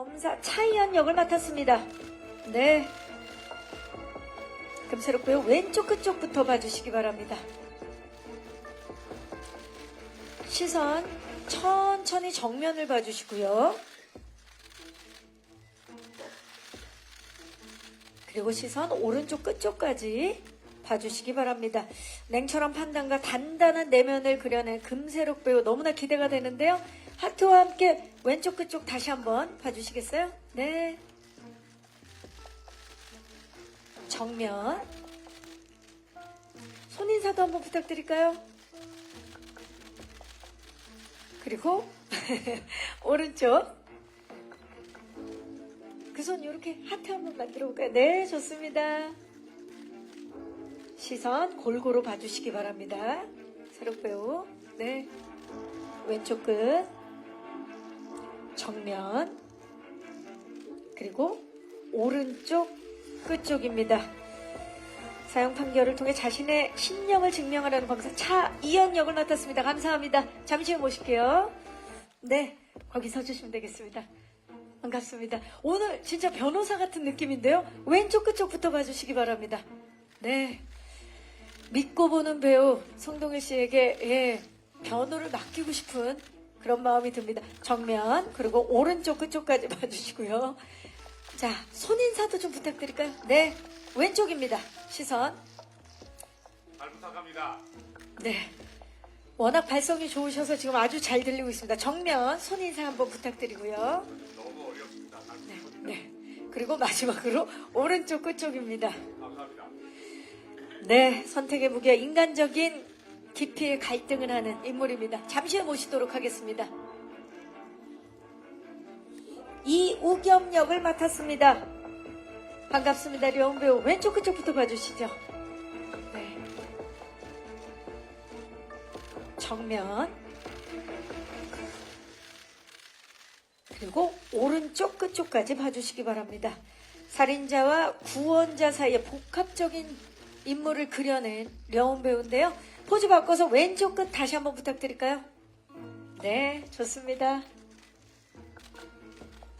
검사 차이한 역을 맡았습니다. 네. 금세록 배우 왼쪽 끝쪽부터 봐주시기 바랍니다. 시선 천천히 정면을 봐주시고요. 그리고 시선 오른쪽 끝쪽까지 봐주시기 바랍니다. 냉철한 판단과 단단한 내면을 그려낸 금세록 배우 너무나 기대가 되는데요. 하트와 함께 왼쪽 끝쪽 다시 한번 봐주시겠어요? 네. 정면. 손인사도 한번 부탁드릴까요? 그리고 오른쪽. 그 손 이렇게 하트 한번 만들어 볼까요? 네, 좋습니다. 시선 골고루 봐주시기 바랍니다. 세록 배우. 네. 왼쪽 끝. 정면. 그리고 오른쪽 끝쪽입니다. 사형 판결을 통해 자신의 신념을 증명하려는 검사 차이현 역을 맡았습니다. 감사합니다. 잠시 후에 모실게요. 네, 거기 서주시면 되겠습니다. 반갑습니다. 오늘 진짜 변호사 같은 느낌인데요. 왼쪽 끝쪽부터 봐주시기 바랍니다. 네, 믿고 보는 배우 송동일 씨에게 변호를 맡기고 싶은 그런 마음이 듭니다. 정면 그리고 오른쪽 끝쪽까지 봐주시고요. 자, 손인사도 좀 부탁드릴까요? 네, 왼쪽입니다. 시선. 잘 부탁합니다. 네, 워낙 발성이 좋으셔서 지금 아주 잘 들리고 있습니다. 정면 손인사 한번 부탁드리고요. 너무 어렵습니다. 잘 부탁합니다. 네, 그리고 마지막으로 오른쪽 끝쪽입니다. 감사합니다. 네, 선택의 무게와 인간적인 깊이의 갈등을 하는 인물입니다. 잠시 후에 모시도록 하겠습니다. 이우겸 역을 맡았습니다. 반갑습니다. 려운 배우 왼쪽 끝쪽부터 봐주시죠. 네. 정면 그리고 오른쪽 끝쪽까지 봐주시기 바랍니다. 살인자와 구원자 사이의 복합적인 인물을 그려낸 려운 배우인데요. 포즈 바꿔서 왼쪽 끝 다시 한번 부탁드릴까요? 네, 좋습니다.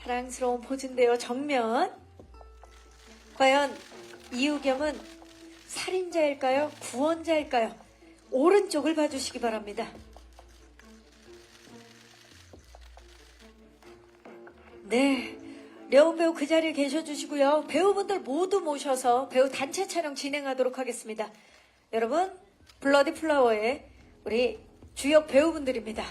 사랑스러운 포즈인데요. 정면. 과연 이우겸은 살인자일까요? 구원자일까요? 오른쪽을 봐주시기 바랍니다. 네, 려운 배우 그 자리에 계셔주시고요. 배우분들 모두 모셔서 배우 단체 촬영 진행하도록 하겠습니다. 여러분, 블러디 플라워의 우리 주역 배우분들입니다.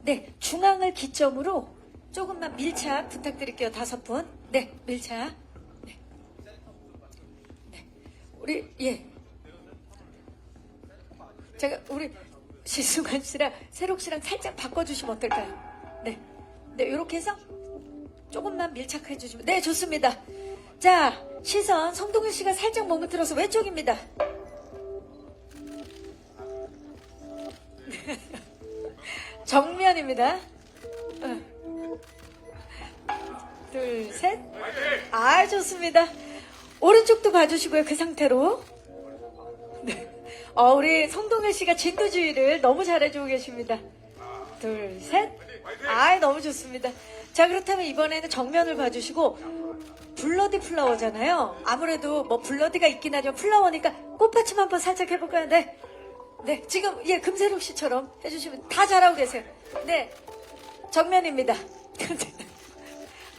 네, 중앙을 기점으로 조금만 밀착 부탁드릴게요. 5분. 네, 밀착. 네. 네. 우리, 제가, 우리, 시승관 씨랑 세록 씨랑 살짝 바꿔주시면 어떨까요? 네. 네, 이렇게 해서 조금만 밀착해 주시면. 네, 좋습니다. 자, 시선, 성동일 씨가 살짝 몸을 틀어서 왼쪽입니다. 정면입니다. 둘, 셋. 아, 좋습니다. 오른쪽도 봐주시고요. 그 상태로. 네. 우리 성동일 씨가 진두지휘를 너무 잘해주고 계십니다. 둘, 셋. 아, 너무 좋습니다. 자, 그렇다면 이번에는 정면을 봐주시고, 블러디 플라워잖아요. 아무래도 뭐 블러디가 있긴 하지만 플라워니까 꽃받침 한번 살짝 해볼까요? 네. 네, 지금, 금세록 씨처럼 해주시면 다 잘하고 계세요. 네. 정면입니다.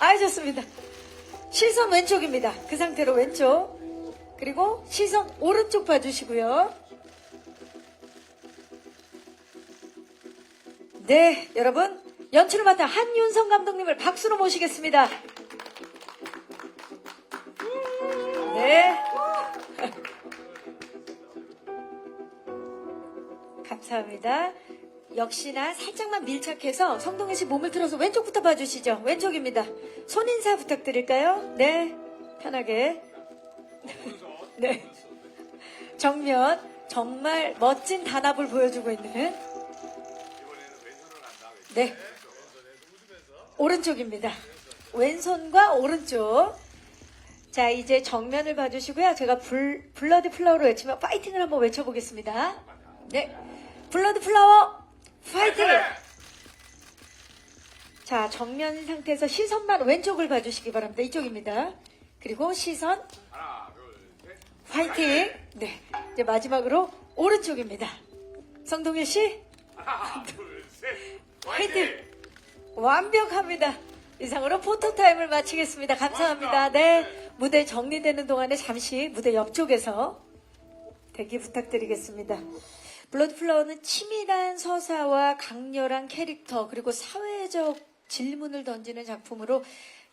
아, 좋습니다. 시선 왼쪽입니다. 그 상태로 왼쪽. 그리고 시선 오른쪽 봐주시고요. 네, 여러분. 연출을 맡은 한윤성 감독님을 박수로 모시겠습니다. 네. 감사합니다. 역시나 살짝만 밀착해서 성동일 씨 몸을 틀어서 왼쪽부터 봐주시죠. 왼쪽입니다. 손인사 부탁드릴까요? 네, 편하게. 네. 정면 정말 멋진 단합을 보여주고 있는. 이번에는 왼손을 한다. 네. 오른쪽입니다. 왼손과 오른쪽. 자, 이제 정면을 봐주시고요. 제가 블러디 플라워로 외치면 파이팅을 한번 외쳐보겠습니다. 네. 블러디 플라워 파이팅! 자, 정면 상태에서 시선만 왼쪽을 봐주시기 바랍니다. 이쪽입니다. 그리고 시선 하나, 둘, 셋. 화이팅. 네, 이제 마지막으로 오른쪽입니다. 성동일 씨 하나, 둘, 셋. 화이팅. 완벽합니다. 이상으로 포토타임을 마치겠습니다. 감사합니다. 네, 무대 정리되는 동안에 잠시 무대 옆쪽에서 대기 부탁드리겠습니다. 블러드플라워는 치밀한 서사와 강렬한 캐릭터 그리고 사회적 질문을 던지는 작품으로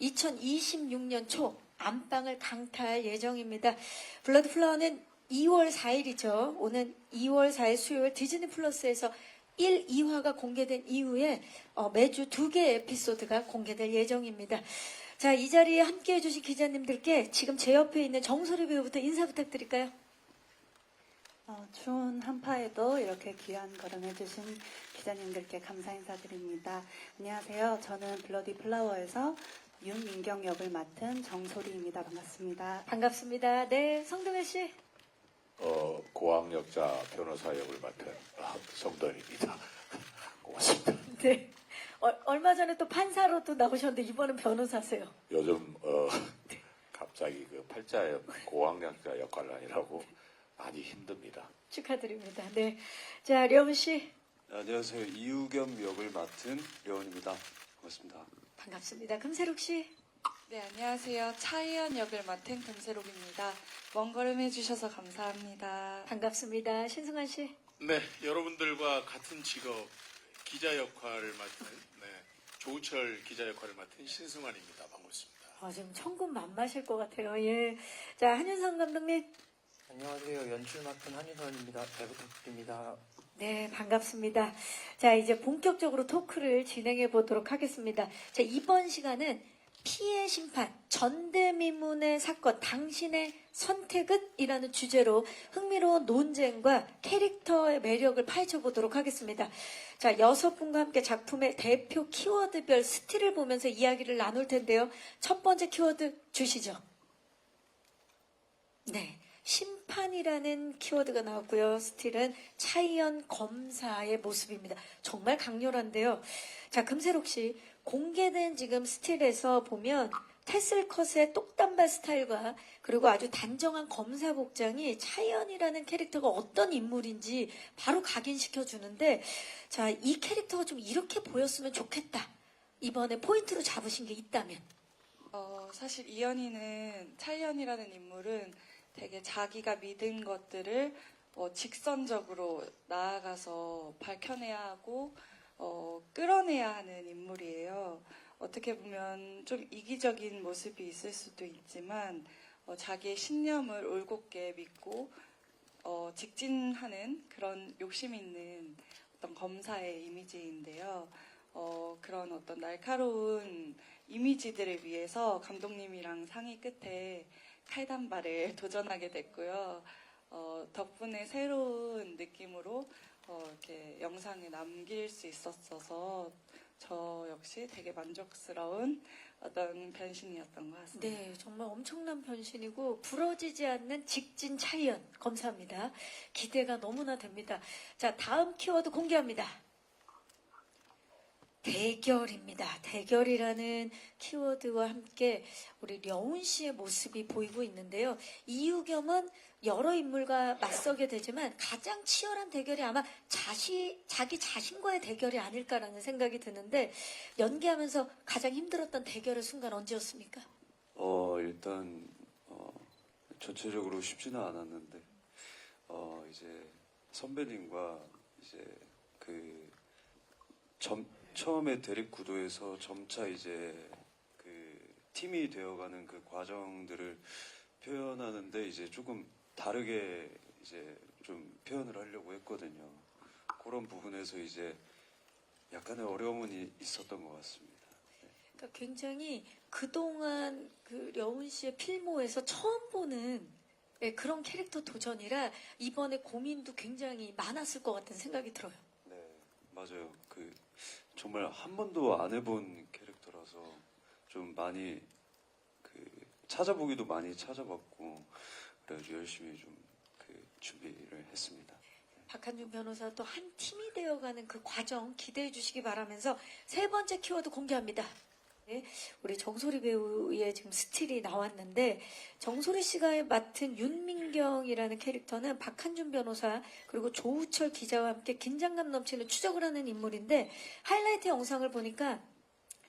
2026년 초 안방을 강타할 예정입니다. 블러드플라워는 2월 4일이죠. 오는 2월 4일 수요일 디즈니 플러스에서 1, 2화가 공개된 이후에 매주 2개의 에피소드가 공개될 예정입니다. 자, 이 자리에 함께해 주신 기자님들께 지금 제 옆에 있는 정소리 배우부터 인사 부탁드릴까요? 추운 한파에도 이렇게 귀한 걸음해주신 기자님들께 감사 인사드립니다. 안녕하세요. 저는 블러디 플라워에서 윤민경 역을 맡은 정소리입니다. 반갑습니다. 반갑습니다. 네, 성동일 씨. 고학력자 변호사 역을 맡은 성돈입니다. 고맙습니다. 네. 얼마 전에 또 판사로 또 나오셨는데 이번엔 변호사세요. 요즘 갑자기 그 팔자 고학력자 역할 하느라고 많이 힘듭니다. 축하드립니다. 네. 자, 려운 씨. 안녕하세요. 이우겸 역을 맡은 려원입니다. 반갑습니다. 반갑습니다. 금세록 씨. 네, 안녕하세요. 차이연 역을 맡은 금세록입니다. 먼 걸음 해주셔서 감사합니다. 반갑습니다. 신승환 씨. 네, 여러분들과 같은 직업 기자 역할을 맡은 조우철 기자 역할을 맡은 신승환입니다. 반갑습니다. 지금 천군 만마실 것 같아요. 예. 자, 한윤성 감독님. 안녕하세요. 연출 맡은 한유선입니다. 잘 부탁드립니다. 네, 반갑습니다. 자, 이제 본격적으로 토크를 진행해 보도록 하겠습니다. 자, 이번 시간은 피해 심판, 전대미문의 사건, 당신의 선택은? 이라는 주제로 흥미로운 논쟁과 캐릭터의 매력을 파헤쳐 보도록 하겠습니다. 자, 6분과 함께 작품의 대표 키워드별 스틸을 보면서 이야기를 나눌 텐데요. 첫 번째 키워드 주시죠. 네. 심판이라는 키워드가 나왔고요. 스틸은 차이연 검사의 모습입니다. 정말 강렬한데요. 자, 금세록 씨, 공개된 지금 스틸에서 보면 테슬컷의 똑단발 스타일과 그리고 아주 단정한 검사 복장이 차이연이라는 캐릭터가 어떤 인물인지 바로 각인시켜주는데, 자, 이 캐릭터가 좀 이렇게 보였으면 좋겠다. 이번에 포인트로 잡으신 게 있다면? 사실 이연희는 차이연이라는 인물은 되게 자기가 믿은 것들을 직선적으로 나아가서 밝혀내야 하고 끌어내야 하는 인물이에요. 어떻게 보면 좀 이기적인 모습이 있을 수도 있지만 자기의 신념을 올곧게 믿고 직진하는 그런 욕심 있는 어떤 검사의 이미지인데요. 그런 어떤 날카로운 이미지들을 위해서 감독님이랑 상의 끝에 칼단발을 도전하게 됐고요. 덕분에 새로운 느낌으로 이렇게 영상에 남길 수 있었어서 저 역시 되게 만족스러운 어떤 변신이었던 것 같습니다. 네, 정말 엄청난 변신이고 부러지지 않는 직진 차이연 검사입니다. 기대가 너무나 됩니다. 자, 다음 키워드 공개합니다. 대결입니다. 대결이라는 키워드와 함께 우리 려운 씨의 모습이 보이고 있는데요. 이유겸은 여러 인물과 맞서게 되지만 가장 치열한 대결이 아마 자기 자신과의 대결이 아닐까라는 생각이 드는데, 연기하면서 가장 힘들었던 대결의 순간 언제였습니까? 일단 전체적으로 쉽지는 않았는데 이제 선배님과 이제 처음에 대립 구도에서 점차 이제 팀이 되어가는 그 과정들을 표현하는데 이제 조금 다르게 이제 좀 표현을 하려고 했거든요. 그런 부분에서 이제 약간의 어려움은 있었던 것 같습니다. 그러니까 굉장히 그동안 그 려운 씨의 필모에서 처음 보는 그런 캐릭터 도전이라 이번에 고민도 굉장히 많았을 것 같은 생각이 들어요. 네, 맞아요. 정말 한 번도 안 해본 캐릭터라서 좀 많이 찾아보기도 많이 찾아봤고 그래서 열심히 좀 준비를 했습니다. 박한준 변호사 또 한 팀이 되어가는 그 과정 기대해 주시기 바라면서 세 번째 키워드 공개합니다. 네, 우리 정소리 배우의 지금 스틸이 나왔는데 정소리 씨가 맡은 윤민경이라는 캐릭터는 박한준 변호사 그리고 조우철 기자와 함께 긴장감 넘치는 추적을 하는 인물인데 하이라이트 영상을 보니까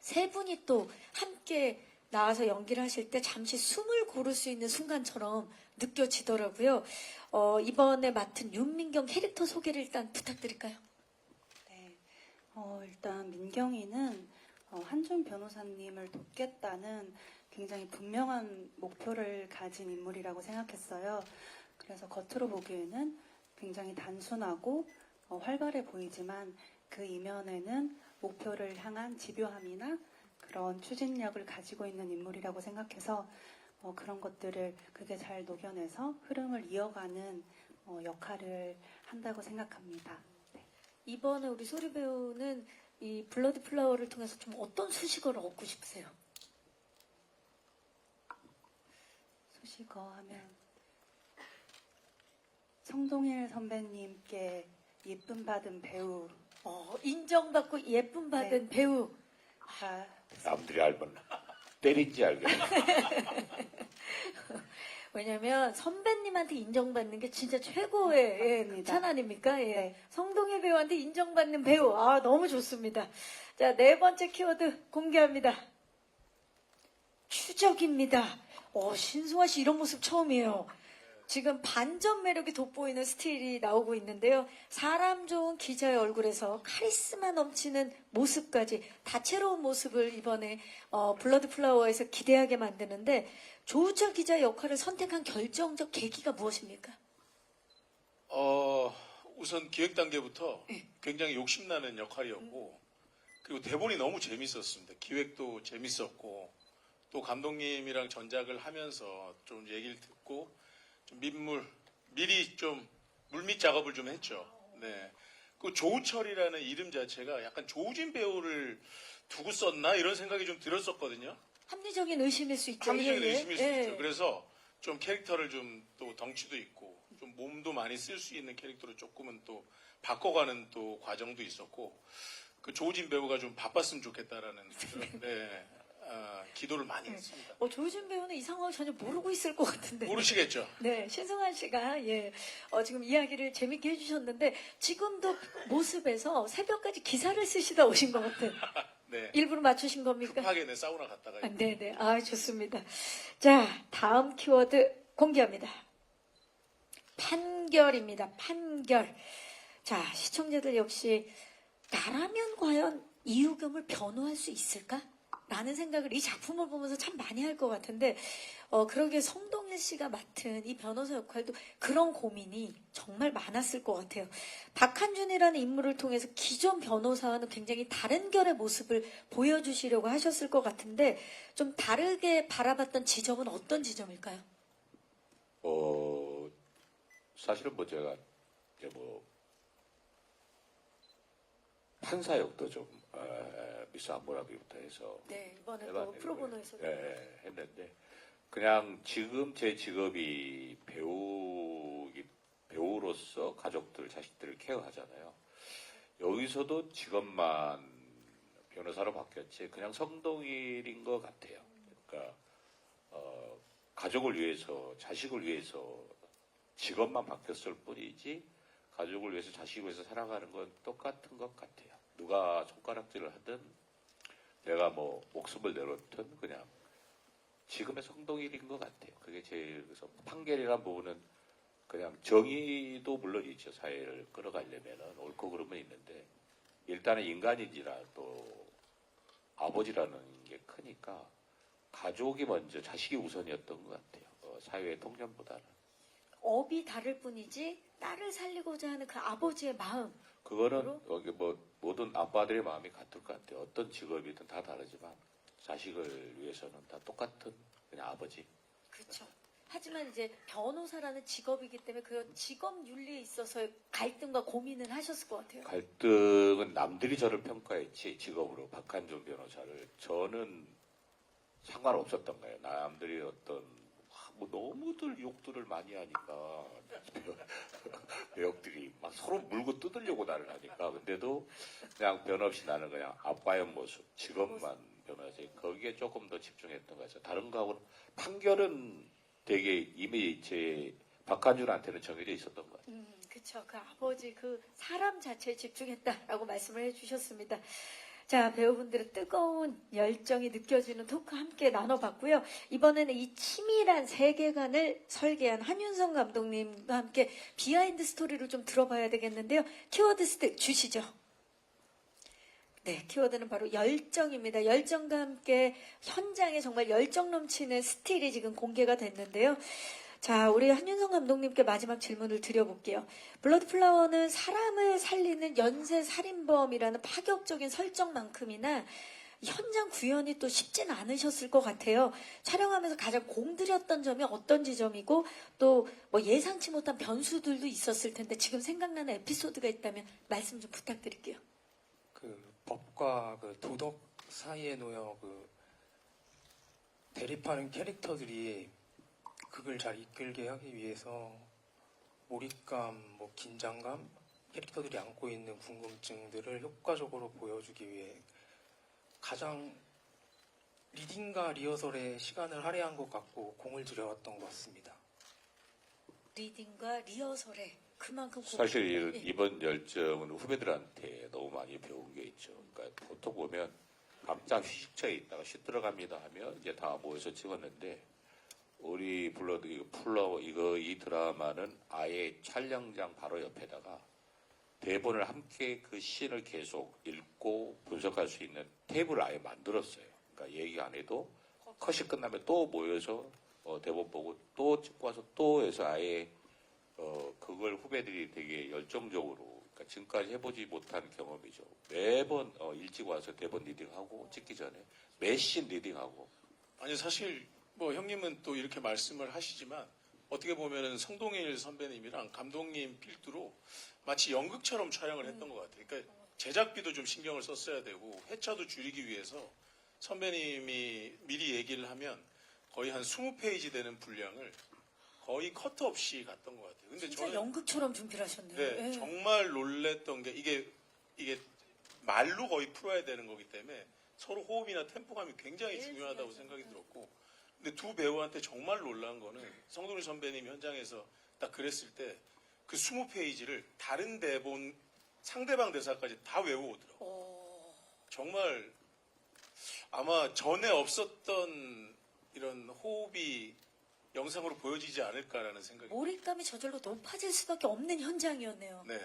세 분이 또 함께 나와서 연기를 하실 때 잠시 숨을 고를 수 있는 순간처럼 느껴지더라고요. 이번에 맡은 윤민경 캐릭터 소개를 일단 부탁드릴까요? 네. 일단 민경이는 한준 변호사님을 돕겠다는 굉장히 분명한 목표를 가진 인물이라고 생각했어요. 그래서 겉으로 보기에는 굉장히 단순하고 활발해 보이지만 그 이면에는 목표를 향한 집요함이나 그런 추진력을 가지고 있는 인물이라고 생각해서 그런 것들을 그게 잘 녹여내서 흐름을 이어가는 역할을 한다고 생각합니다. 네. 이번에 우리 소리 배우는 이 블러디 플라워를 통해서 좀 어떤 수식어를 얻고 싶으세요? 수식어 하면 성동일 선배님께 예쁨 받은 배우. 인정받고 예쁨 받은 배우. 남들이 알면 때린지 알겠네. 왜냐면 선배님한테 인정받는 게 진짜 최고의 맞습니다. 극찬 아닙니까? 예. 네. 성동일 배우한테 인정받는 배우. 너무 좋습니다. 자, 네 번째 키워드 공개합니다. 추적입니다. 신승화 씨 이런 모습 처음이에요. 지금 반전 매력이 돋보이는 스틸이 나오고 있는데요. 사람 좋은 기자의 얼굴에서 카리스마 넘치는 모습까지 다채로운 모습을 이번에 블러드 플라워에서 기대하게 만드는데 조우철 기자의 역할을 선택한 결정적 계기가 무엇입니까? 우선 기획 단계부터 굉장히 욕심나는 역할이었고 그리고 대본이 너무 재밌었습니다. 기획도 재밌었고 또 감독님이랑 전작을 하면서 좀 얘기를 듣고 좀 미리 좀 물밑 작업을 좀 했죠. 네. 그 조우철이라는 이름 자체가 약간 조우진 배우를 두고 썼나 이런 생각이 좀 들었었거든요. 합리적인 의심일 수 있죠. 합리적인 예, 예. 의심일 수 예. 있죠. 그래서 좀 캐릭터를 좀 또 덩치도 있고 좀 몸도 많이 쓸 수 있는 캐릭터로 조금은 또 바꿔가는 또 과정도 있었고 그 조우진 배우가 좀 바빴으면 좋겠다라는 그런 기도를 많이 했습니다. 조우진 배우는 이 상황을 전혀 모르고 있을 것 같은데. 모르시겠죠? 네, 신승환 씨가 지금 이야기를 재밌게 해주셨는데 지금도 모습에서 새벽까지 기사를 쓰시다 오신 것 같은. 네. 일부러 맞추신 겁니까? 급하게 사우나 갔다가 네네. 좋습니다. 자, 다음 키워드 공개합니다. 판결입니다. 판결. 자, 시청자들 역시 나라면 과연 이유경을 변호할 수 있을까? 라는 생각을 이 작품을 보면서 참 많이 할 것 같은데 그러게 성동일 씨가 맡은 이 변호사 역할도 그런 고민이 정말 많았을 것 같아요. 박한준이라는 인물을 통해서 기존 변호사와는 굉장히 다른 결의 모습을 보여주시려고 하셨을 것 같은데 좀 다르게 바라봤던 지점은 어떤 지점일까요? 사실은 제가 이제 판사 역도 좀 미스 함무라비부터 해서 네, 이번에 또 해봤는데, 프로보노에서 했는데 그냥 지금 제 직업이 배우로서 가족들, 자식들을 케어하잖아요. 여기서도 직업만 변호사로 바뀌었지 그냥 성동일인 것 같아요. 그러니까 가족을 위해서, 자식을 위해서 직업만 바뀌었을 뿐이지 가족을 위해서, 자식을 위해서 살아가는 건 똑같은 것 같아요. 누가 손가락질을 하든 내가 목숨을 내놓든 그냥 지금의 성동일인 것 같아요. 그게 제일 그래서 판결이란 부분은 그냥 정의도 물론 있죠. 사회를 끌어가려면은 옳고 그름은 있는데 일단은 인간인지라 또 아버지라는 게 크니까 가족이 먼저, 자식이 우선이었던 것 같아요. 사회의 통념보다는. 업이 다를 뿐이지 딸을 살리고자 하는 그 아버지의 마음. 그거는 여기 모든 아빠들의 마음이 같을 것 같아요. 어떤 직업이든 다 다르지만 자식을 위해서는 다 똑같은 그냥 아버지. 그렇죠. 하지만 이제 변호사라는 직업이기 때문에 그 직업 윤리에 있어서의 갈등과 고민을 하셨을 것 같아요. 갈등은 남들이 저를 평가했지, 직업으로 박한준 변호사를. 저는 상관없었던 거예요. 남들이 어떤 뭐 너무들 욕들을 많이 하니까 배역들이 막 서로 물고 뜯으려고 나를 하니까 근데도 그냥 변화 없이 나는 그냥 아빠의 모습, 직업만 변하지 거기에 조금 더 집중했던 거죠. 다른 거하고는 판결은 되게 이미 제 박한준한테는 정해져 있었던 것 같아요. 그쵸. 그 아버지 그 사람 자체에 집중했다라고 말씀을 해주셨습니다. 자, 배우분들의 뜨거운 열정이 느껴지는 토크 함께 나눠봤고요. 이번에는 이 치밀한 세계관을 설계한 한윤성 감독님과 함께 비하인드 스토리를 좀 들어봐야 되겠는데요. 키워드 주시죠. 네, 키워드는 바로 열정입니다. 열정과 함께 현장에 정말 열정 넘치는 스틸이 지금 공개가 됐는데요. 자, 우리 한윤성 감독님께 마지막 질문을 드려볼게요. 블러드 플라워는 사람을 살리는 연쇄 살인범이라는 파격적인 설정만큼이나 현장 구현이 또 쉽지는 않으셨을 것 같아요. 촬영하면서 가장 공들였던 점이 어떤 지점이고 또 뭐 예상치 못한 변수들도 있었을 텐데 지금 생각나는 에피소드가 있다면 말씀 좀 부탁드릴게요. 그 법과 그 도덕 사이에 놓여 그 대립하는 캐릭터들이 그걸 잘 이끌게 하기 위해서 몰입감, 뭐 긴장감, 캐릭터들이 안고 있는 궁금증들을 효과적으로 보여주기 위해 가장 리딩과 리허설에 시간을 할애한 것 같고 공을 들여왔던 것 같습니다. 리딩과 리허설에 그만큼 사실 예. 이번 열정은 후배들한테 너무 많이 배운 게 있죠. 그러니까 보통 보면 각자 휴식처에 있다가 쉬 들어갑니다 하면 이제 다 모여서 찍었는데 우리 블러드 플라워 이 드라마는 아예 촬영장 바로 옆에다가 대본을 함께 그 씬을 계속 읽고 분석할 수 있는 탭을 아예 만들었어요. 그러니까 얘기 안 해도 컷이 끝나면 또 모여서 대본 보고 또 찍고 와서 또 해서 아예 그걸 후배들이 되게 열정적으로 그러니까 지금까지 해보지 못한 경험이죠. 매번 일찍 와서 대본 리딩하고 찍기 전에 매 씬 리딩하고 아니 사실 뭐 형님은 또 이렇게 말씀을 하시지만 어떻게 보면은 성동일 선배님이랑 감독님 필두로 마치 연극처럼 촬영을 했던 것 같아요. 그러니까 제작비도 좀 신경을 썼어야 되고 회차도 줄이기 위해서 선배님이 미리 얘기를 하면 거의 한 20페이지 되는 분량을 거의 커트 없이 갔던 것 같아요. 근데 진짜 저는 연극처럼 준비를 하셨네요. 네, 예. 정말 놀랬던 게 이게 말로 거의 풀어야 되는 거기 때문에 서로 호흡이나 템포감이 굉장히 중요하다고 생각이 들었고 근데 두 배우한테 정말 놀란 거는 성동일 선배님 현장에서 딱 그랬을 때 그 20페이지를 다른 대본 상대방 대사까지 다 외워오더라고요. 정말 아마 전에 없었던 이런 호흡이 영상으로 보여지지 않을까라는 생각이 몰입감이 저절로 높아질 수밖에 없는 현장이었네요. 네.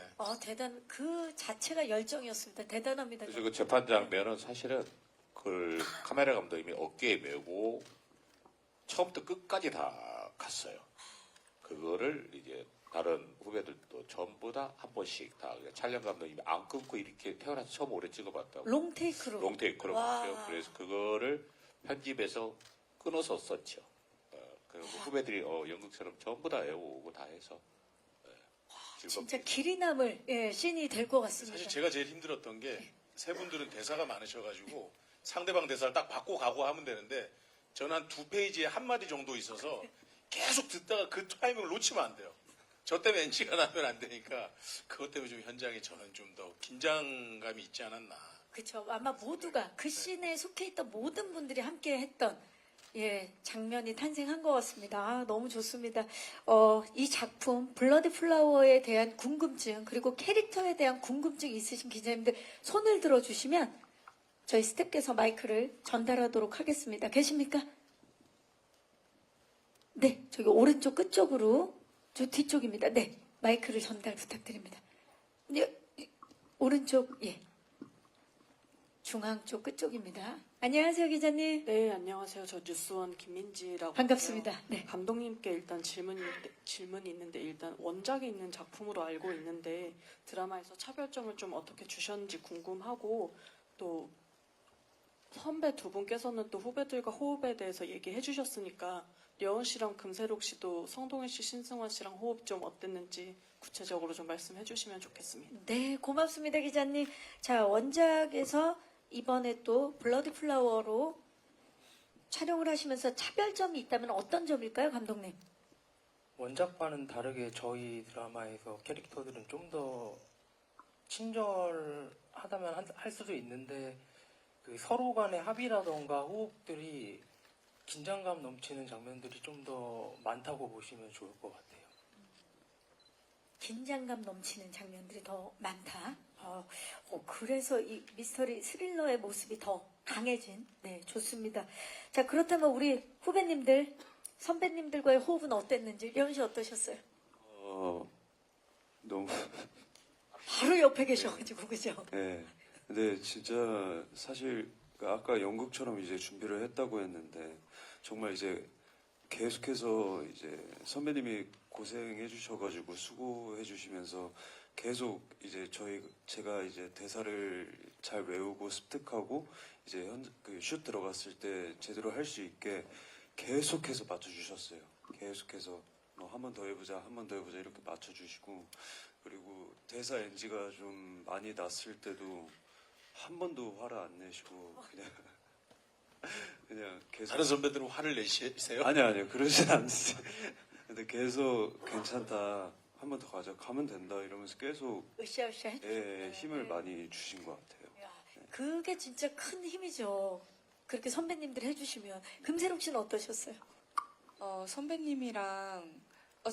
그 자체가 열정이었습니다. 대단합니다. 그래서 그 재판 장면은 사실은 그걸 카메라 감독님이 어깨에 메고 처음부터 끝까지 다 갔어요. 그거를 이제 다른 후배들도 전부 다 한 번씩 다 촬영 감독님이 안 끊고 이렇게 태어나서 처음 오래 찍어봤다고. 롱테이크로. 롱테이크로 와. 봤어요. 그래서 그거를 편집해서 끊어서 썼죠. 그리고 후배들이 연극처럼 전부 다 외우고 다 해서 진짜 즐겁게. 길이 남을 씬이 될 것 같습니다. 사실 제가 제일 힘들었던 게 세 분들은 대사가 많으셔가지고 상대방 대사를 딱 받고 가고 하면 되는데 저는 한 2페이지에 한 마디 정도 있어서 계속 듣다가 그 타이밍을 놓치면 안 돼요. 저 때문에 NG가 나면 안 되니까 그것 때문에 좀 현장에 저는 좀 더 긴장감이 있지 않았나. 그렇죠. 아마 모두가 그 씬에 속해 있던 모든 분들이 함께 했던 장면이 탄생한 것 같습니다. 너무 좋습니다. 이 작품 블러드 플라워에 대한 궁금증 그리고 캐릭터에 대한 궁금증 있으신 기자님들 손을 들어주시면 저희 스태프께서 마이크를 전달하도록 하겠습니다. 계십니까? 네, 저기 오른쪽 끝쪽으로 저 뒤쪽입니다. 네, 마이크를 전달 부탁드립니다. 네, 오른쪽 중앙 쪽 끝쪽입니다. 안녕하세요, 기자님. 네, 안녕하세요. 저 뉴스원 김민지라고 반갑습니다. 하고요. 네. 감독님께 일단 질문이 있는데 일단 원작이 있는 작품으로 알고 있는데 드라마에서 차별점을 좀 어떻게 주셨는지 궁금하고 또 선배 두 분께서는 또 후배들과 호흡에 대해서 얘기해 주셨으니까 려원 씨랑 금세록 씨도 성동일 씨, 신승환 씨랑 호흡 좀 어땠는지 구체적으로 좀 말씀해 주시면 좋겠습니다. 네, 고맙습니다, 기자님. 자, 원작에서 이번에 또 블러드 플라워로 촬영을 하시면서 차별점이 있다면 어떤 점일까요, 감독님? 원작과는 다르게 저희 드라마에서 캐릭터들은 좀 더 친절하다면 할 수도 있는데 그 서로 간의 합의라던가 호흡들이 긴장감 넘치는 장면들이 좀 더 많다고 보시면 좋을 것 같아요. 긴장감 넘치는 장면들이 더 많다. 그래서 이 미스터리 스릴러의 모습이 더 강해진. 네, 좋습니다. 자, 그렇다면 우리 후배님들, 선배님들과의 호흡은 어땠는지, 려은 씨 어떠셨어요? 너무 바로 옆에 계셔가지고, 그죠? 네. 근데 진짜 사실 아까 연극처럼 이제 준비를 했다고 했는데 정말 이제 계속해서 이제 선배님이 고생해 주셔가지고 수고해 주시면서 계속 이제 제가 이제 대사를 잘 외우고 습득하고 이제 슛 들어갔을 때 제대로 할 수 있게 계속해서 맞춰주셨어요. 계속해서 뭐 한 번 더 해보자, 한 번 더 해보자 이렇게 맞춰주시고 그리고 대사 NG가 좀 많이 났을 때도 한 번도 화를 안 내시고 그냥 계속 다른 선배들은 화를 내시세요? 아니요 그러진 않으세요. 근데 계속 괜찮다 한 번 더 가자 가면 된다 이러면서 계속 으쌰으쌰 해주시고. 힘을 많이 주신 것 같아요. 그게 진짜 큰 힘이죠. 그렇게 선배님들 해주시면. 금세록 씨는 어떠셨어요? 선배님이랑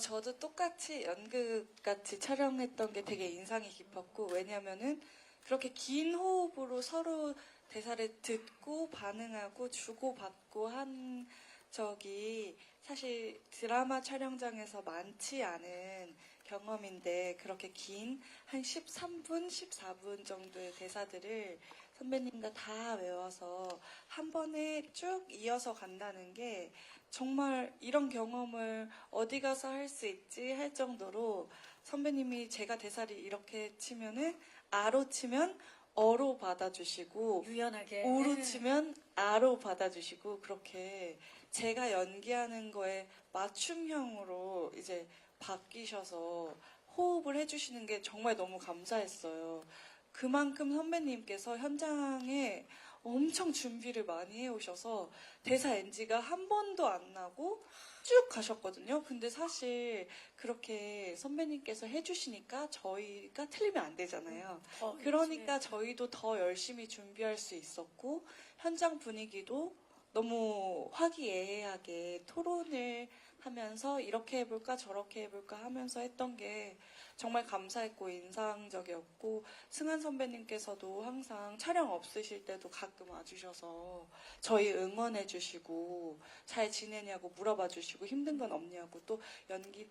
저도 똑같이 연극같이 촬영했던 게 되게 인상이 깊었고, 왜냐면은 그렇게 긴 호흡으로 서로 대사를 듣고 반응하고 주고받고 한 적이 사실 드라마 촬영장에서 많지 않은 경험인데, 그렇게 긴 한 13분, 14분 정도의 대사들을 선배님과 다 외워서 한 번에 쭉 이어서 간다는 게 정말 이런 경험을 어디 가서 할 수 있지 할 정도로, 선배님이 제가 대사를 이렇게 치면은 아로 치면 어로 받아주시고, 유연하게. 오로 네. 치면 아로 받아주시고, 그렇게 제가 연기하는 거에 맞춤형으로 이제 바뀌셔서 호흡을 해주시는 게 정말 너무 감사했어요. 그만큼 선배님께서 현장에 엄청 준비를 많이 해오셔서 대사 NG가 한 번도 안 나고 쭉 가셨거든요. 근데 사실 그렇게 선배님께서 해주시니까 저희가 틀리면 안 되잖아요. 그러니까 저희도 더 열심히 준비할 수 있었고, 현장 분위기도 너무 화기애애하게 토론을 하면서 이렇게 해볼까 저렇게 해볼까 하면서 했던 게 정말 감사했고 인상적이었고, 승한 선배님께서도 항상 촬영 없으실 때도 가끔 와주셔서 저희 응원해주시고 잘 지내냐고 물어봐주시고 힘든 건 없냐고, 또 연기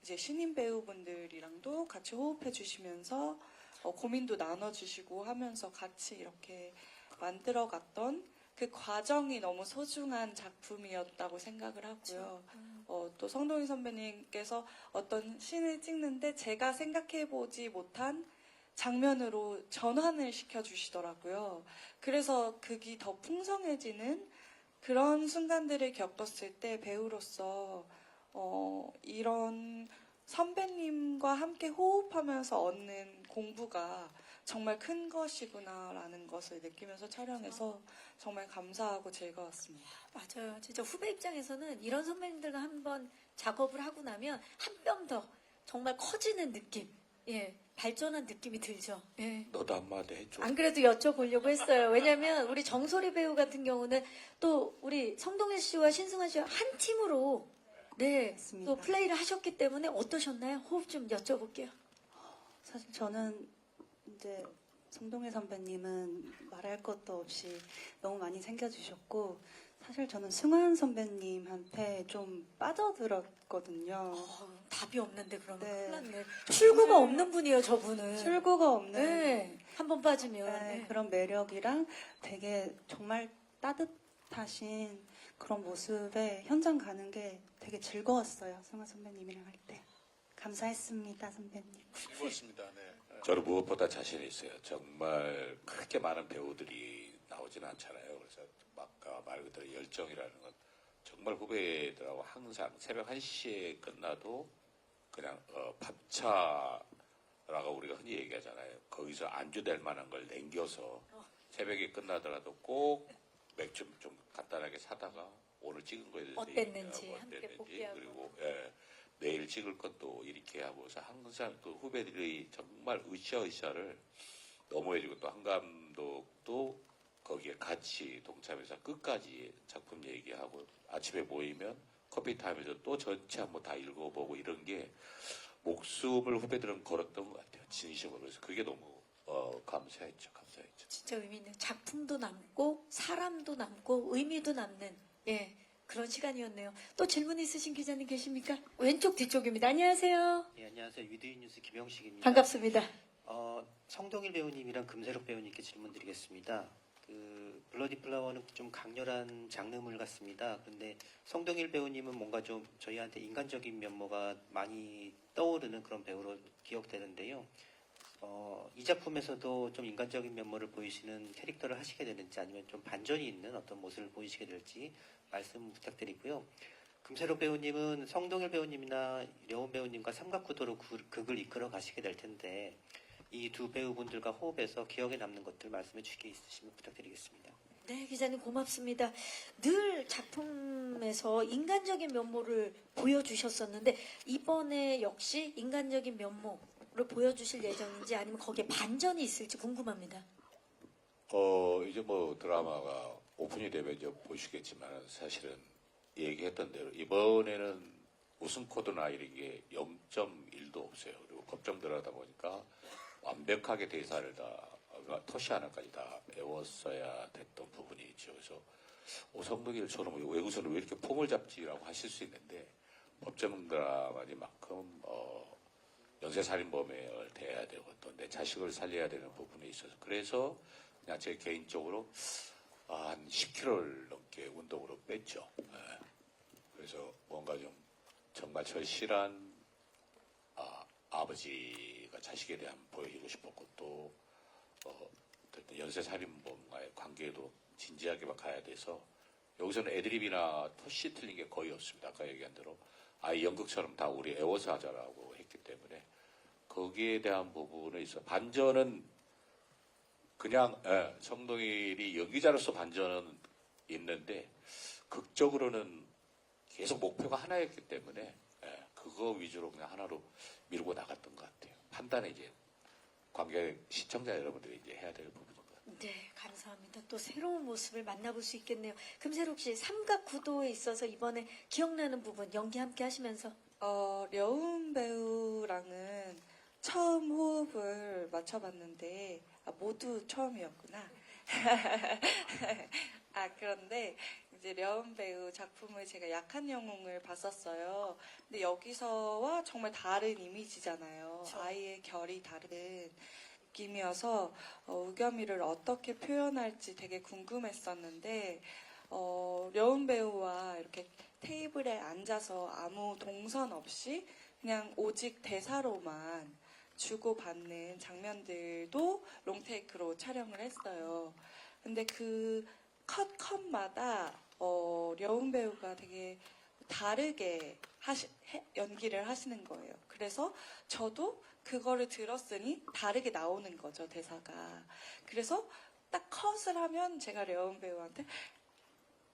이제 신인 배우분들이랑도 같이 호흡해주시면서 고민도 나눠주시고 하면서 같이 이렇게 만들어갔던 그 과정이 너무 소중한 작품이었다고 생각을 하고요. 또 성동희 선배님께서 어떤 씬을 찍는데 제가 생각해보지 못한 장면으로 전환을 시켜주시더라고요. 그래서 극이 더 풍성해지는 그런 순간들을 겪었을 때 배우로서 이런 선배님과 함께 호흡하면서 얻는 공부가 정말 큰 것이구나라는 것을 느끼면서 촬영해서 정말 감사하고 즐거웠습니다. 맞아요. 진짜 후배 입장에서는 이런 선배님들과 한번 작업을 하고 나면 한 뼘 더 정말 커지는 느낌, 발전한 느낌이 들죠. 너도 한마디 해줘. 안 그래도 여쭤보려고 했어요. 왜냐면 우리 정소리 배우 같은 경우는 또 우리 성동일 씨와 신승환 씨와 한 팀으로 맞습니다. 또 플레이를 하셨기 때문에 어떠셨나요? 호흡 좀 여쭤볼게요. 사실 저는 이제 성동일 선배님은 말할 것도 없이 너무 많이 챙겨주셨고, 사실 저는 승환 선배님한테 좀 빠져들었거든요. 답이 없는데 그러면 네. 큰일 났네. 출구가 없는 분이에요, 저분은. 출구가 없는 네. 한 번 빠지면. 네, 그런 매력이랑 되게 정말 따뜻하신 그런 모습에 현장 가는 게 되게 즐거웠어요. 승환 선배님이랑 할 때. 감사했습니다, 선배님. 즐거웠습니다. 네. 저는 무엇보다 자신 있어요. 정말 그렇게 많은 배우들이 나오진 않잖아요. 그래서 아까 말 그대로 열정이라는 건 정말 후배들하고 항상 새벽 1시에 끝나도 그냥 밥차라고 우리가 흔히 얘기하잖아요. 거기서 안주될 만한 걸 남겨서 새벽에 끝나더라도 꼭 맥주 좀 간단하게 사다가 오늘 찍은 거에 대해서 어땠는지 얘기하고 함께 어땠는지, 복귀하고. 그리고 내일 찍을 것도 이렇게 하고서 항상 그 후배들이 정말 으쌰으쌰를 너무 해주고 또 한 감독도 거기에 같이 동참해서 끝까지 작품 얘기하고 아침에 모이면 커피 타임에서 또 전체 한번 다 읽어보고 이런 게 목숨을 후배들은 걸었던 것 같아요. 진심으로. 그래서 그게 너무 감사했죠. 감사했죠. 진짜 의미 있는 작품도 남고 사람도 남고 의미도 남는 예 그런 시간이었네요. 또 질문 있으신 기자님 계십니까? 왼쪽 뒤쪽입니다. 안녕하세요. 네, 안녕하세요. 위드인 뉴스 김영식입니다. 반갑습니다. 성동일 배우님이랑 금세록 배우님께 질문드리겠습니다. 블러디 플라워는 좀 강렬한 장르물 같습니다. 그런데 성동일 배우님은 뭔가 좀 저희한테 인간적인 면모가 많이 떠오르는 그런 배우로 기억되는데요. 이 작품에서도 좀 인간적인 면모를 보이시는 캐릭터를 하시게 되는지 아니면 좀 반전이 있는 어떤 모습을 보이시게 될지 말씀 부탁드리고요. 금세록 배우님은 성동일 배우님이나 려운 배우님과 삼각구도로 극을 이끌어 가시게 될 텐데 이 두 배우분들과 호흡해서 기억에 남는 것들 말씀해 주시게 있으시면 부탁드리겠습니다. 네, 기자님 고맙습니다. 늘 작품에서 인간적인 면모를 보여주셨었는데 이번에 역시 인간적인 면모를 보여주실 예정인지 아니면 거기에 반전이 있을지 궁금합니다. 이제 뭐 드라마가 오픈이 되면 이제 보시겠지만 사실은 얘기했던 대로 이번에는 웃음 코드나 이런 게 0.1도 없어요. 그리고 걱정들 하다 보니까 완벽하게 대사를 다 토시 하나까지 다 외웠어야 됐던 부분이 있죠. 그래서 오성덕일처럼 외국에서는 왜 이렇게 폼을 잡지라고 하실 수 있는데 법정 드라마니만큼 연쇄살인범을 대해야 되고 또 내 자식을 살려야 되는 부분에 있어서 그래서 그냥 제 개인적으로 한 10kg를 넘게 운동으로 뺐죠. 그래서 뭔가 좀 정말 절실한 아버지가 자식에 대한 보여주고 싶었고 또 어쨌든 연쇄살인범과의 관계도 진지하게 막 가야 돼서 여기서는 애드립이나 토시 틀린 게 거의 없습니다. 아까 얘기한 대로 아예 연극처럼 다 우리 애워서 하자라고 했기 때문에 거기에 대한 부분에 있어 반전은 그냥 성동일이 연기자로서 반전은 있는데 극적으로는 계속 목표가 하나였기 때문에 그거 위주로 그냥 하나로 밀고 나갔던 것 같아요. 판단은 이제 관객 시청자 여러분들이 이제 해야 될 부분인 것 같아요. 네, 감사합니다. 또 새로운 모습을 만나볼 수 있겠네요. 금세록 씨 삼각구도에 있어서 이번에 기억나는 부분 연기 함께 하시면서 려운 배우랑은 처음 호흡을 맞춰봤는데 모두 처음이었구나. 그런데 이제 려운 배우 작품을 제가 약한 영웅을 봤었어요. 근데 여기서와 정말 다른 이미지잖아요. 아이의 결이 다른 느낌이어서 우겸이를 어떻게 표현할지 되게 궁금했었는데 려운 배우와 이렇게 테이블에 앉아서 아무 동선 없이 그냥 오직 대사로만 주고받는 장면들도 롱테이크로 촬영을 했어요. 근데 그 컷마다 려운 배우가 되게 다르게 연기를 하시는 거예요. 그래서 저도 그거를 들었으니 다르게 나오는 거죠, 대사가. 그래서 딱 컷을 하면 제가 려운 배우한테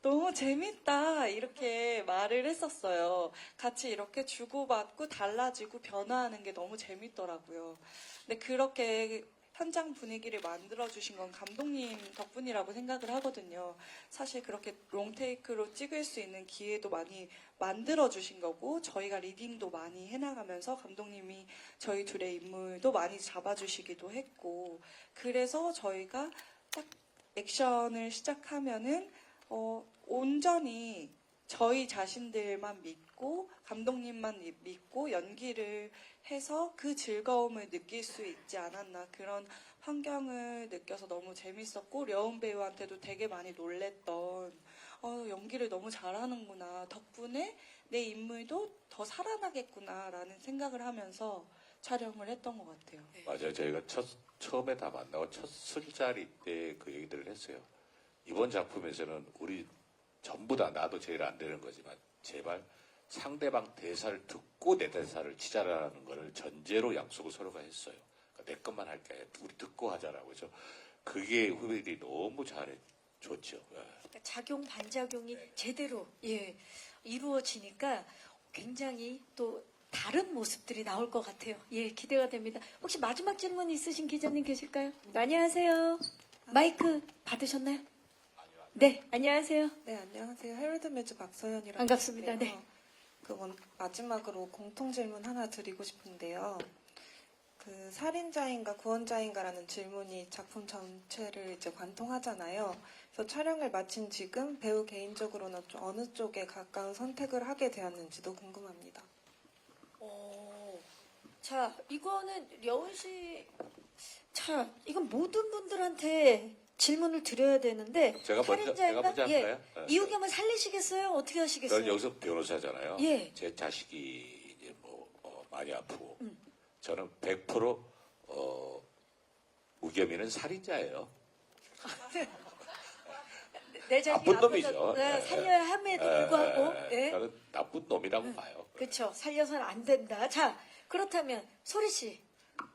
너무 재밌다 이렇게 말을 했었어요. 같이 이렇게 주고받고 달라지고 변화하는 게 너무 재밌더라고요. 근데 그렇게 현장 분위기를 만들어주신 건 감독님 덕분이라고 생각을 하거든요. 사실 그렇게 롱테이크로 찍을 수 있는 기회도 많이 만들어주신 거고 저희가 리딩도 많이 해나가면서 감독님이 저희 둘의 인물도 많이 잡아주시기도 했고 그래서 저희가 딱 액션을 시작하면은 온전히 저희 자신들만 믿고 감독님만 믿고 연기를 해서 그 즐거움을 느낄 수 있지 않았나 그런 환경을 느껴서 너무 재밌었고 려운 배우한테도 되게 많이 놀랬던 연기를 너무 잘하는구나 덕분에 내 인물도 더 살아나겠구나라는 생각을 하면서 촬영을 했던 것 같아요. 맞아요. 저희가 처음에 다 만나고 첫 술자리 때 그 얘기들을 했어요. 이번 작품에서는 우리 전부 다 나도 제일 안 되는 거지만 제발 상대방 대사를 듣고 내 대사를 치자라는 거를 전제로 약속을 서로가 했어요. 그러니까 내 것만 할게 우리 듣고 하자라고 해서 그게 후배들이 너무 좋죠. 예. 그러니까 작용 반작용이 제대로 이루어지니까 굉장히 또 다른 모습들이 나올 것 같아요. 예, 기대가 됩니다. 혹시 마지막 질문 있으신 기자님 계실까요? 안녕하세요. 마이크 받으셨나요? 네, 안녕하세요. 네, 안녕하세요. 헤럴드 매주 박서연이라고 반갑습니다. 하는데요. 마지막으로 공통 질문 하나 드리고 싶은데요. 그 살인자인가 구원자인가라는 질문이 작품 전체를 이제 관통하잖아요. 그래서 촬영을 마친 지금 배우 개인적으로는 좀 어느 쪽에 가까운 선택을 하게 되었는지도 궁금합니다. 자, 이거는 려운 씨, 자, 이건 모든 분들한테 질문을 드려야 되는데 제가 먼저 할까요? 네. 이우겸을 살리시겠어요? 어떻게 하시겠어요? 저는 여기서 변호사잖아요. 예. 제 자식이 이제 많이 아프고 저는 100% 우겸이는 살인자예요. 내 자식 나쁜 놈이죠. 살려야 함에도 불구하고 저는 나쁜 놈이라고 봐요. 그렇죠. 살려서는 안 된다. 자, 그렇다면 소리 씨,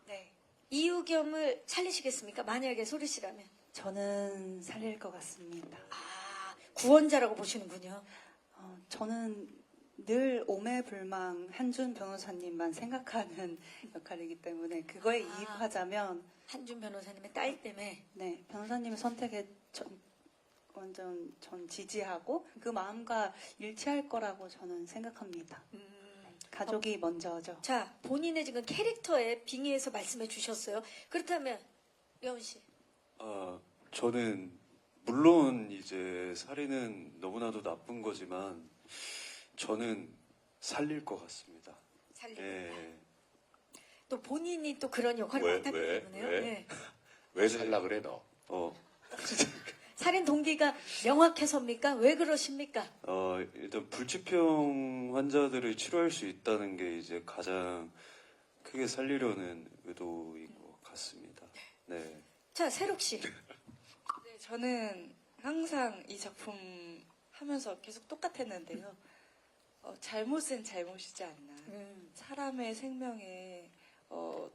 네. 이우겸을 살리시겠습니까? 만약에 소리 씨라면 저는 살릴 것 같습니다. 구원자라고 보시는군요. 저는 늘 오매불망 한준 변호사님만 생각하는 역할이기 때문에 그거에 이입하자면 한준 변호사님의 딸 때문에 네, 변호사님의 선택에 완전 전 지지하고 그 마음과 일치할 거라고 저는 생각합니다. 가족이 먼저죠. 자, 본인의 지금 캐릭터에 빙의해서 말씀해 주셨어요. 그렇다면 려운 씨, 저는 물론 이제 살인은 너무나도 나쁜 거지만 저는 살릴 것 같습니다. 살리고 예. 또 본인이 또 그런 역할을 왜, 맡았기 왜, 때문에요. 왜? 네. 왜 살라 그래 너? 살인 동기가 명확해서입니까? 왜 그러십니까? 일단 불치병 환자들을 치료할 수 있다는 게 이제 가장 크게 살리려는 의도인 것 같습니다. 네. 자, 세록 씨. 네, 저는 항상 이 작품 하면서 계속 똑같았는데요. 잘못은 잘못이지 않나. 사람의 생명에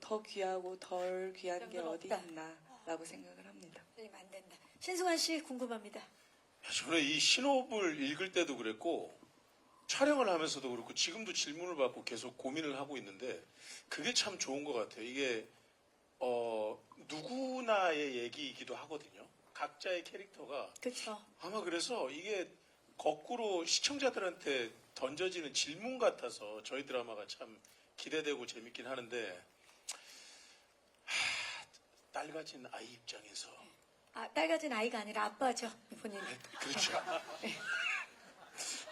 더 귀하고 덜 귀한 게 어디 없다. 있나라고 생각을 합니다. 살리면 안 된다. 신승환 씨 궁금합니다. 저는 이 신호를 읽을 때도 그랬고 촬영을 하면서도 그렇고 지금도 질문을 받고 계속 고민을 하고 있는데 그게 참 좋은 것 같아요. 이게 누구나의 얘기이기도 하거든요. 각자의 캐릭터가 그렇죠. 아마 그래서 이게 거꾸로 시청자들한테 던져지는 질문 같아서 저희 드라마가 참 기대되고 재밌긴 하는데 딸 가진 아이 입장에서 딸 가진 아이가 아니라 아빠죠, 본인. 그렇죠.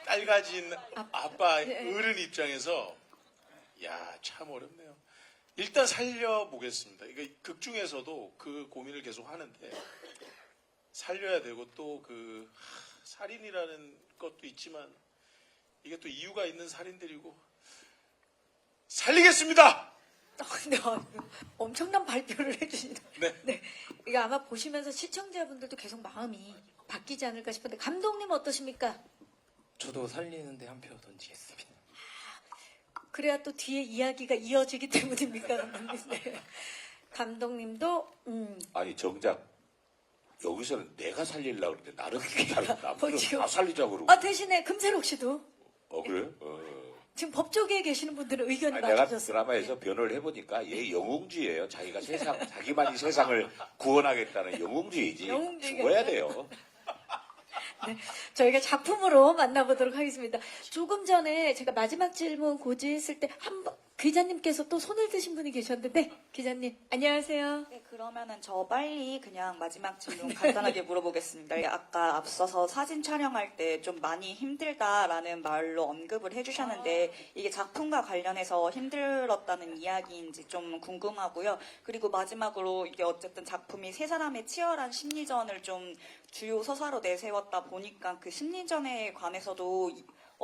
딸 가진 아빠 예. 어른 입장에서 야, 참 어렵네요. 일단 살려보겠습니다. 이거 극 중에서도 그 고민을 계속 하는데 살려야 되고 또 그 살인이라는 것도 있지만 이게 또 이유가 있는 살인들이고 살리겠습니다. 네, 엄청난 발표를 해주시다. 네. 이거 아마 보시면서 시청자분들도 계속 마음이 바뀌지 않을까 싶은데 감독님 어떠십니까? 저도 살리는데 한 표 던지겠습니다. 그래야 또 뒤에 이야기가 이어지기 때문입니까, 감독님? 네. 감독님도 아니 정작 여기서는 내가 살리려고 그러는데 나는 남들은 지금- 다 살리자고 그러고. 대신에 금세록 씨도 그래? 지금 법조계에 계시는 분들은 의견이 아니, 내가 맞춰졌어요. 드라마에서 변호를 해보니까 얘 영웅주의예요. 자기가 자기만이 세상을 구원하겠다는 영웅주의지. 영웅주의가 죽어야 돼요. 저희가 작품으로 만나보도록 하겠습니다. 조금 전에 제가 마지막 질문 고지했을 때 기자님께서 또 손을 드신 분이 계셨는데 기자님 안녕하세요. 네, 그러면은 저 빨리 그냥 마지막 질문 간단하게 물어보겠습니다. 아까 앞서서 사진 촬영할 때 좀 많이 힘들다라는 말로 언급을 해주셨는데 이게 작품과 관련해서 힘들었다는 이야기인지 좀 궁금하고요. 그리고 마지막으로 이게 어쨌든 작품이 세 사람의 치열한 심리전을 좀 주요 서사로 내세웠다 보니까 그 심리전에 관해서도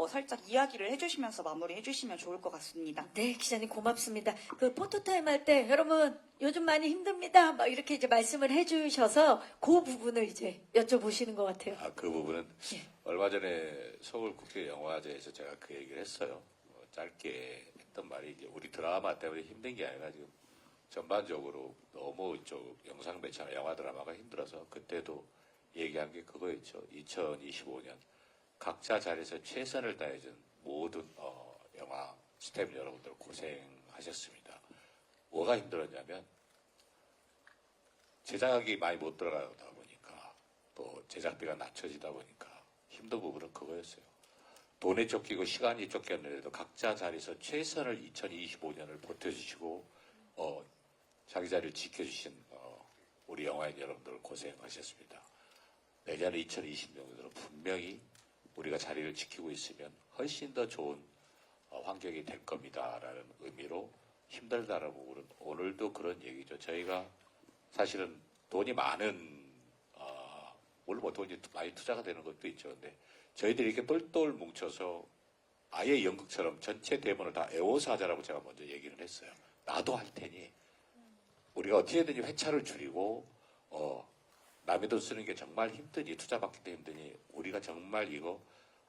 살짝 이야기를 해주시면서 마무리 해주시면 좋을 것 같습니다. 네, 기자님 고맙습니다. 그 포토타임 할 때 여러분 요즘 많이 힘듭니다. 막 이렇게 이제 말씀을 해주셔서 그 부분을 이제 여쭤보시는 것 같아요. 그 부분은 예. 얼마 전에 서울국제영화제에서 제가 그 얘기를 했어요. 짧게 했던 말이 이제 우리 드라마 때문에 힘든 게 아니라 지금 전반적으로 너무 이쪽 영상 매체나 영화 드라마가 힘들어서 그때도 얘기한 게 그거였죠. 2025년 각자 자리에서 최선을 다해준 모든 영화 스태프 여러분들 고생하셨습니다. 뭐가 힘들었냐면 제작이 많이 못 들어가다 보니까 또 제작비가 낮춰지다 보니까 힘든 부분은 그거였어요. 돈에 쫓기고 시간이 쫓겼는데도 각자 자리에서 최선을 2025년을 버텨주시고 자기 자리를 지켜주신 우리 영화인 여러분들 고생하셨습니다. 내년에 2020년으로 분명히 우리가 자리를 지키고 있으면 훨씬 더 좋은 환경이 될 겁니다라는 의미로 힘들다라는 부분은 오늘도 그런 얘기죠. 저희가 사실은 돈이 많은 물론 뭐 돈이 많이 투자가 되는 것도 있죠. 근데 저희들이 이렇게 똘똘 뭉쳐서 아예 연극처럼 전체 대본을 다 에워서 하자라고 제가 먼저 얘기를 했어요. 나도 할 테니 우리가 어떻게든지 회차를 줄이고 남의 돈 쓰는 게 정말 힘드니 투자받기도 힘드니 우리가 정말 이거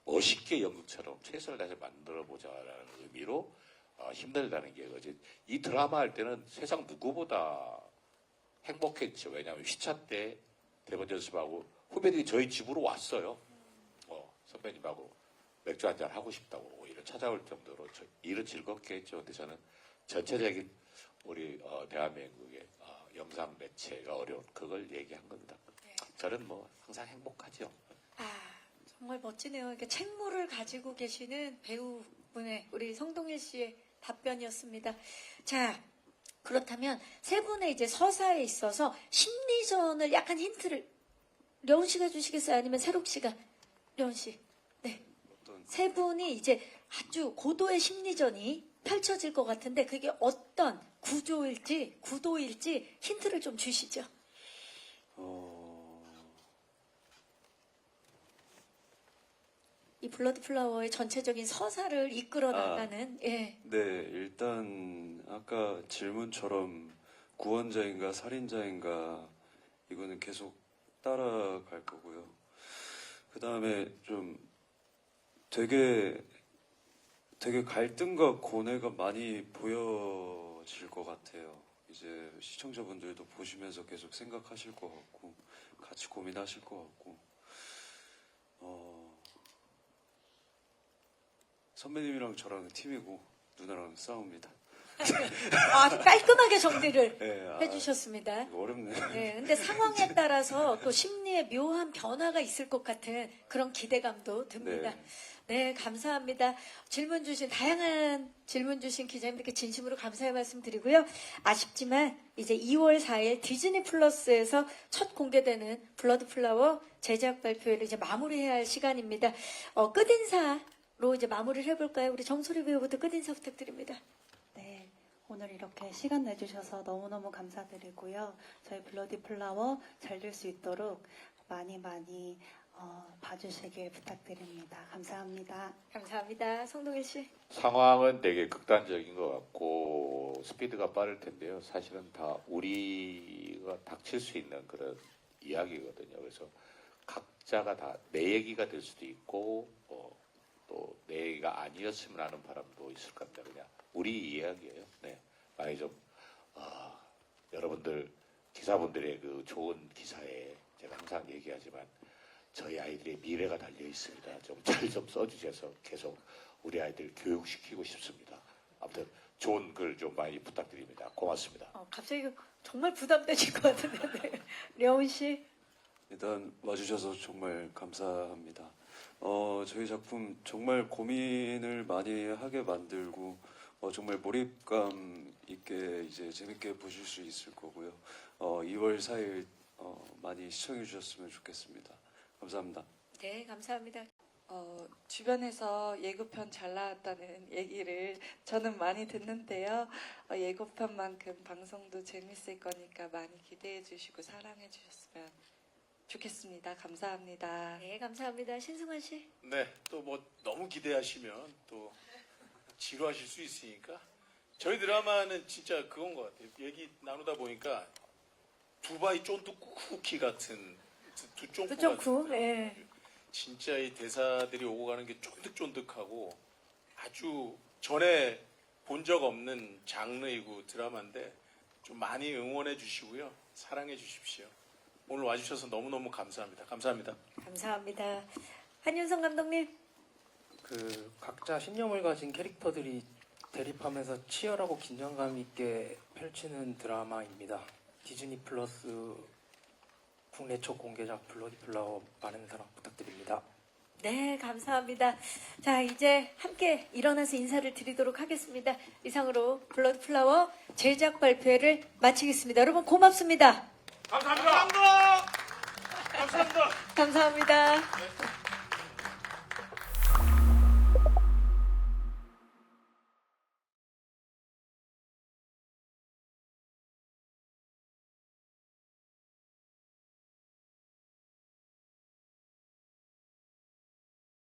멋있게 연극처럼 최선을 다해서 만들어보자라는 의미로 힘들다는 게 거지. 이 드라마 할 때는 세상 누구보다 행복했죠. 왜냐하면 휘차 때 대본 연습하고 후배들이 저희 집으로 왔어요. 선배님하고 맥주 한잔 하고 싶다고 오히려 찾아올 정도로 일은 즐겁게 했죠. 근데 저는 전체적인 우리 대한민국의 영상 매체가 어려운 그걸 얘기한 겁니다. 저는 뭐 항상 행복하죠. 정말 멋지네요. 이렇게 책무를 가지고 계시는 배우분의 우리 성동일 씨의 답변이었습니다. 자, 그렇다면 세 분의 이제 서사에 있어서 심리전을 약간 힌트를 려운 씨가 주시겠어요? 아니면 새록 씨가? 려운 씨. 네. 세 분이 이제 아주 고도의 심리전이 펼쳐질 것 같은데 그게 어떤 구도일지 힌트를 좀 주시죠. 이 블러드 플라워의 전체적인 서사를 이끌어 나가는 예. 네, 일단 아까 질문처럼 구원자인가 살인자인가 이거는 계속 따라갈 거고요. 그 다음에 좀 되게 갈등과 고뇌가 많이 보여질 것 같아요. 이제 시청자분들도 보시면서 계속 생각하실 것 같고 같이 고민하실 것 같고 선배님이랑 저랑 팀이고 누나랑 싸웁니다. 아주 깔끔하게 정리를 네, 해주셨습니다. 이거 어렵네. 네, 근데 상황에 따라서 또 심리의 묘한 변화가 있을 것 같은 그런 기대감도 듭니다. 네, 감사합니다. 다양한 질문 주신 기자님들께 진심으로 감사의 말씀 드리고요. 아쉽지만 이제 2월 4일 디즈니 플러스에서 첫 공개되는 블러드 플라워 제작 발표회를 이제 마무리해야 할 시간입니다. 끝인사로 이제 마무리를 해볼까요? 우리 정소리 배우부터 끝인사 부탁드립니다. 네, 오늘 이렇게 시간 내주셔서 너무너무 감사드리고요. 저희 블러디 플라워 잘 될 수 있도록 많이 봐주시길 부탁드립니다. 감사합니다. 감사합니다. 성동일 씨. 상황은 되게 극단적인 것 같고 스피드가 빠를 텐데요. 사실은 다 우리가 닥칠 수 있는 그런 이야기거든요. 그래서 각자가 다 내 얘기가 될 수도 있고 또 내 얘기가 아니었으면 하는 바람도 있을 겁니다. 그냥 우리 이야기예요. 네, 많이 좀 여러분들 기사분들의 그 좋은 기사에 제가 항상 얘기하지만 저희 아이들의 미래가 달려 있습니다. 좀 잘 좀 써주셔서 계속 우리 아이들 교육시키고 싶습니다. 아무튼 좋은 글 좀 많이 부탁드립니다. 고맙습니다. 갑자기 정말 부담되실 것 같은데. 네. 려운 씨. 일단 와주셔서 정말 감사합니다. 저희 작품 정말 고민을 많이 하게 만들고 정말 몰입감 있게 이제 재밌게 보실 수 있을 거고요. 2월 4일 많이 시청해 주셨으면 좋겠습니다. 감사합니다. 네, 감사합니다. 주변에서 예고편 잘 나왔다는 얘기를 저는 많이 듣는데요. 예고편만큼 방송도 재밌을 거니까 많이 기대해 주시고 사랑해 주셨으면 좋겠습니다. 감사합니다. 네, 감사합니다. 신승환 씨. 네, 또 뭐 너무 기대하시면 또 지루하실 수 있으니까 저희 드라마는 진짜 그건 것 같아요. 얘기 나누다 보니까 두바이 쫀득 쿠키 같은 두 쫑쿠 네. 진짜 이 대사들이 오고 가는 게 쫀득쫀득하고 아주 전에 본 적 없는 장르이고 드라마인데 좀 많이 응원해 주시고요. 사랑해 주십시오. 오늘 와주셔서 너무너무 감사합니다. 감사합니다. 감사합니다. 한윤성 감독님. 그 각자 신념을 가진 캐릭터들이 대립하면서 치열하고 긴장감 있게 펼치는 드라마입니다. 디즈니 플러스 국내 첫 공개작 블러디 플라워 많은 사랑 부탁드립니다. 네, 감사합니다. 자, 이제 함께 일어나서 인사를 드리도록 하겠습니다. 이상으로 블러드 플라워 제작 발표회를 마치겠습니다. 여러분 고맙습니다. 감사합니다. 감사합니다. 감사합니다.